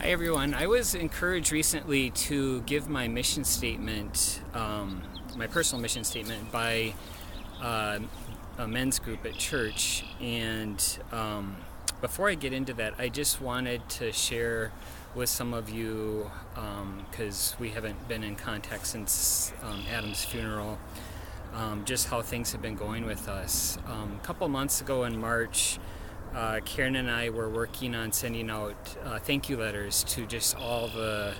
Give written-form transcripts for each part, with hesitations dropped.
Hi everyone. I was encouraged recently to give my mission statement, my personal mission statement, by uh, a men's group at church. And before I get into that, I just wanted to share with some of you, because we haven't been in contact since Adam's funeral, just how things have been going with us. A couple months ago in March, Karen and I were working on sending out thank you letters to just all the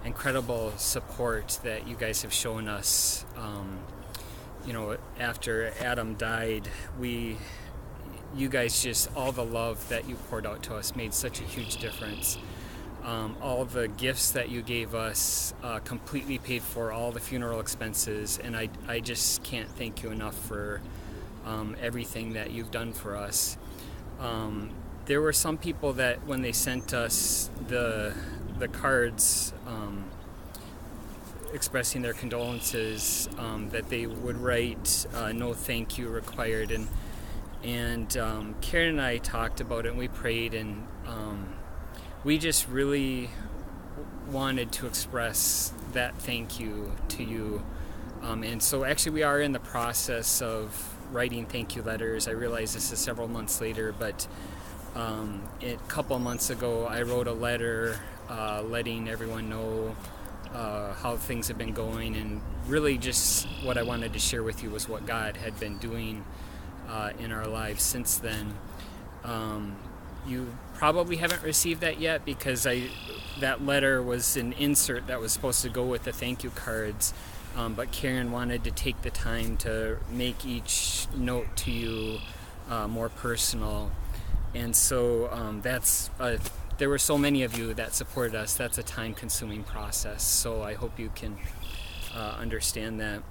incredible support that you guys have shown us. After Adam died, you guys, just all the love that you poured out to us made such a huge difference. All the gifts that you gave us completely paid for all the funeral expenses, and I just can't thank you enough for everything that you've done for us. There were some people that when they sent us the cards expressing their condolences, that they would write no thank you required, and Karen and I talked about it and we prayed, and we just really wanted to express that thank you to you, and so actually we are in the process of writing thank you letters. I realize this is several months later, but a couple months ago I wrote a letter letting everyone know how things have been going, and really just what I wanted to share with you was what God had been doing in our lives since then. You probably haven't received that yet because that letter was an insert that was supposed to go with the thank you cards. But Karen wanted to take the time to make each note to you more personal. And so there were so many of you that supported us. That's a time-consuming process. So I hope you can understand that.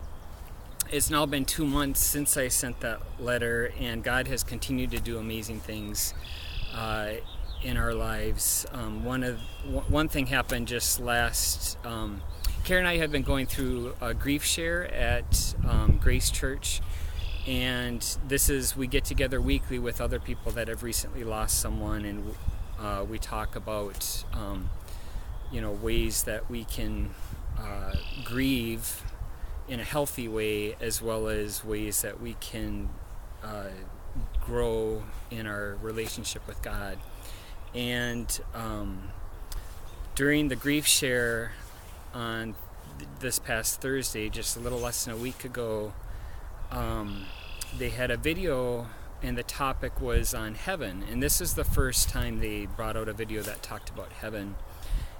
It's now been 2 months since I sent that letter, and God has continued to do amazing things in our lives. One thing happened just last... Karen and I have been going through a grief share at Grace Church, and we get together weekly with other people that have recently lost someone, and we talk about ways that we can grieve in a healthy way, as well as ways that we can grow in our relationship with God. And during the grief share on this past Thursday, just a little less than a week ago, they had a video, and the topic was on heaven. And this is the first time they brought out a video that talked about heaven.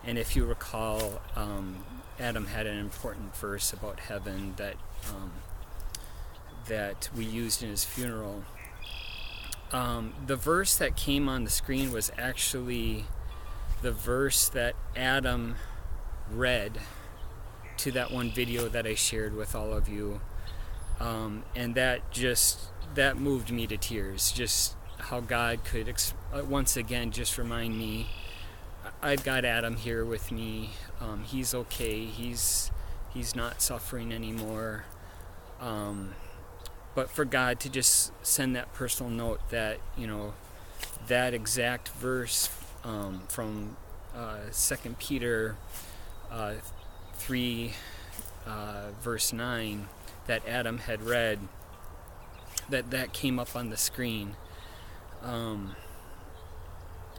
And if you recall, Adam had an important verse about heaven that we used in his funeral. The verse that came on the screen was actually the verse that Adam read to that one video that I shared with all of you, and that moved me to tears. Just how God could once again just remind me, I've got Adam here with me. He's okay. He's not suffering anymore. But for God to just send that personal note that that exact verse from 2 Peter 3 verse 9 that Adam had read, that came up on the screen.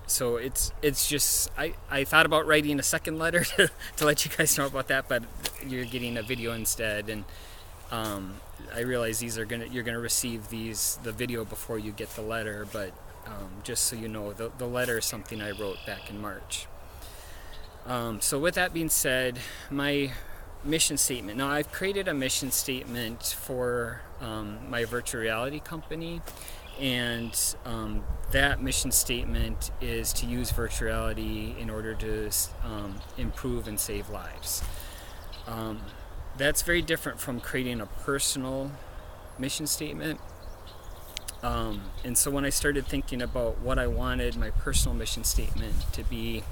So it's just I thought about writing a second letter to let you guys know about that, but you're getting a video instead, and I realize you're gonna receive the video before you get the letter, but just so you know, the letter is something I wrote back in March. So with that being said, my mission statement. Now, I've created a mission statement for my virtual reality company, and that mission statement is to use virtual reality in order to improve and save lives. That's very different from creating a personal mission statement. And so when I started thinking about what I wanted my personal mission statement to be,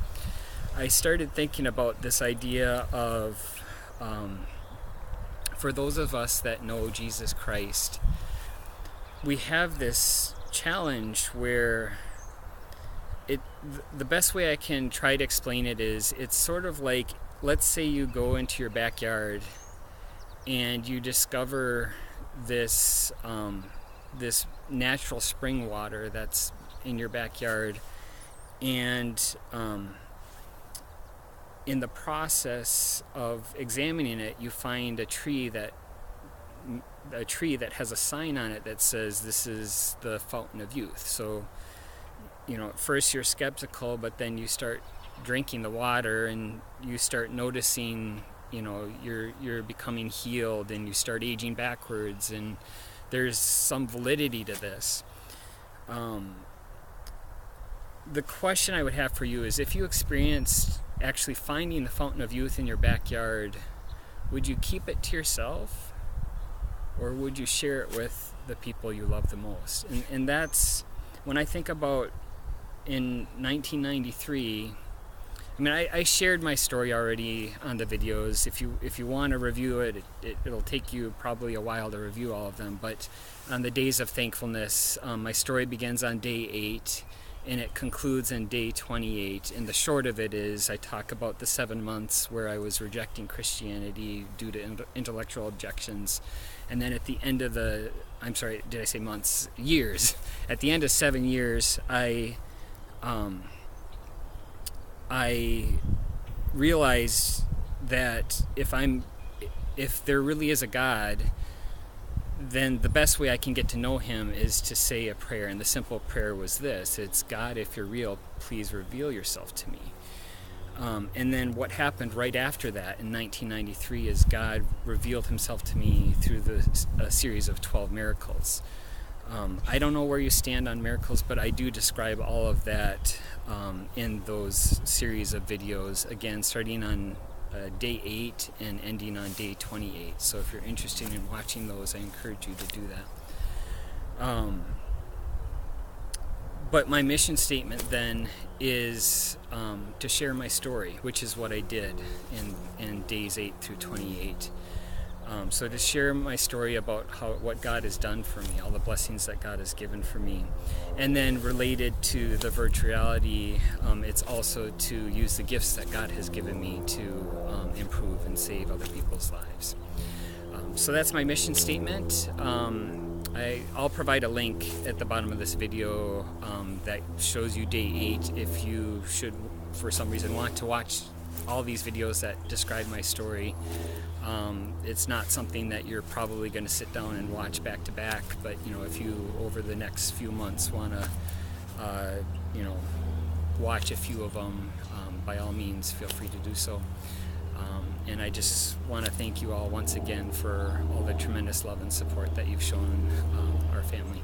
I started thinking about this idea of, for those of us that know Jesus Christ, we have this challenge where the best way I can try to explain it is, it's sort of like, let's say you go into your backyard and you discover this this natural spring water that's in your backyard, and in the process of examining it, you find a tree that has a sign on it that says, "This is the fountain of youth." So, at first you're skeptical, but then you start drinking the water and you start noticing, you're becoming healed, and you start aging backwards, and there's some validity to this. The question I would have for you is, if you experienced actually finding the fountain of youth in your backyard, would you keep it to yourself, or would you share it with the people you love the most? And that's, when I think about in 1993, I shared my story already on the videos. If you want to review it, it'll take you probably a while to review all of them. But on the Days of Thankfulness, my story begins on day 8, and it concludes on day 28. And the short of it is, I talk about the 7 months where I was rejecting Christianity due to intellectual objections. And then at the end of did I say months? Years. At the end of 7 years, I realized that if there really is a God, then the best way I can get to know him is to say a prayer. And the simple prayer was this: it's, "God, if you're real, please reveal yourself to me." And then what happened right after that in 1993 is God revealed himself to me through a series of 12 miracles. I don't know where you stand on miracles, but I do describe all of that in those series of videos, again, starting on day 8 and ending on day 28. So if you're interested in watching those, I encourage you to do that. But my mission statement then is to share my story, which is what I did in days 8 through 28. So to share my story about what God has done for me, all the blessings that God has given for me. And then related to the virtual reality, it's also to use the gifts that God has given me to improve and save other people's lives. So that's my mission statement. I'll provide a link at the bottom of this video that shows you day 8 if you should, for some reason, want to watch all these videos that describe my story. It's not something that you're probably going to sit down and watch back to back, but if you over the next few months want to watch a few of them, by all means feel free to do so. And I just want to thank you all once again for all the tremendous love and support that you've shown our family.